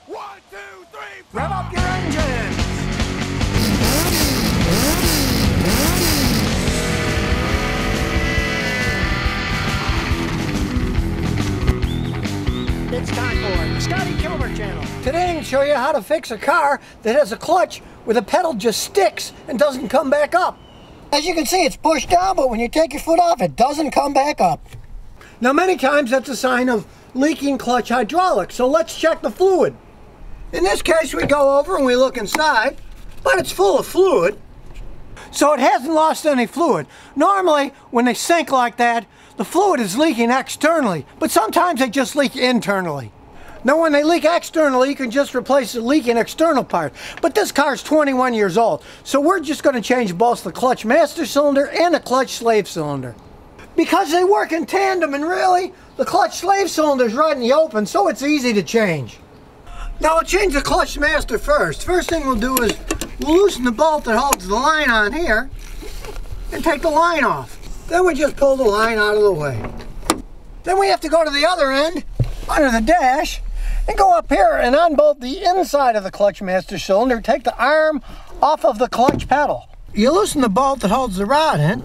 1, 2, 3, 4. Rev up your engines! It's time for the Scotty Kilmer channel. Today I'm going to show you how to fix a car that has a clutch where the pedal just sticks and doesn't come back up. As you can see, it's pushed down, but when you take your foot off, it doesn't come back up. Now many times that's a sign of leaking clutch hydraulics, so let's check the fluid. In this case, we go over and we look inside, but it's full of fluid. So it hasn't lost any fluid. Normally, when they sink like that, the fluid is leaking externally, but sometimes they just leak internally. Now when they leak externally, you can just replace the leaking external part. But this car's 21 years old, so we're just going to change both the clutch master cylinder and the clutch slave cylinder. Because they work in tandem, and really, the clutch slave cylinder is right in the open, so it's easy to change. Now we'll change the clutch master first. First thing we'll do is we'll loosen the bolt that holds the line on here and take the line off. Then we just pull the line out of the way. Then we have to go to the other end, under the dash, and go up here and unbolt the inside of the clutch master cylinder, take the arm off of the clutch pedal. You loosen the bolt that holds the rod in,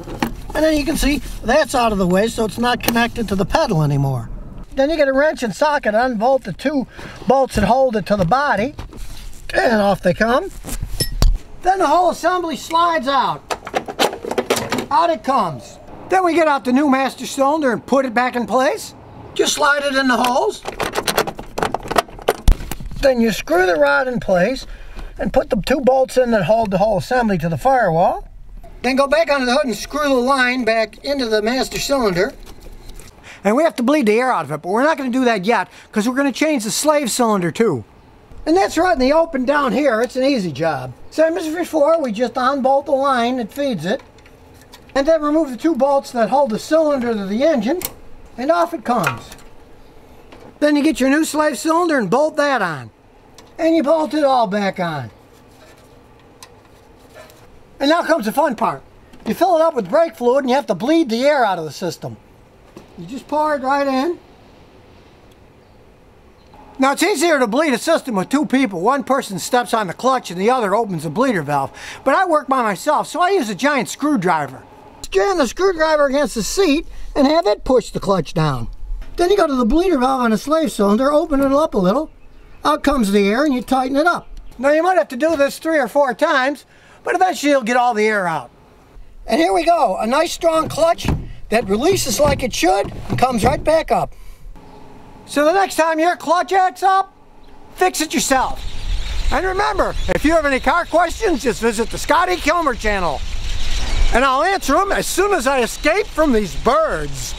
and then you can see that's out of the way, so it's not connected to the pedal anymore. Then you get a wrench and socket, unbolt the two bolts that hold it to the body, and off they come. Then the whole assembly slides out. Out it comes. Then we get out the new master cylinder and put it back in place. Just slide it in the holes. Then you screw the rod in place and put the two bolts in that hold the whole assembly to the firewall. Then go back under the hood and screw the line back into the master cylinder. And we have to bleed the air out of it, but we're not going to do that yet because we're going to change the slave cylinder too. And that's right in the open down here. It's an easy job. Same as before, we just unbolt the line that feeds it. And then remove the two bolts that hold the cylinder to the engine, and off it comes. Then you get your new slave cylinder and bolt that on. And you bolt it all back on. And now comes the fun part. You fill it up with brake fluid and you have to bleed the air out of the system. You just pour it right in. Now it's easier to bleed a system with two people. One person steps on the clutch and the other opens the bleeder valve. But I work by myself, so I use a giant screwdriver. Jam the screwdriver against the seat and have it push the clutch down. Then you go to the bleeder valve on the slave cylinder, open it up a little. Out comes the air and you tighten it up. Now you might have to do this 3 or 4 times, but eventually you'll get all the air out. And here we go, a nice strong clutch that releases like it should and comes right back up. So the next time your clutch acts up, fix it yourself. And remember, if you have any car questions, just visit the Scotty Kilmer channel. And I'll answer them as soon as I escape from these birds.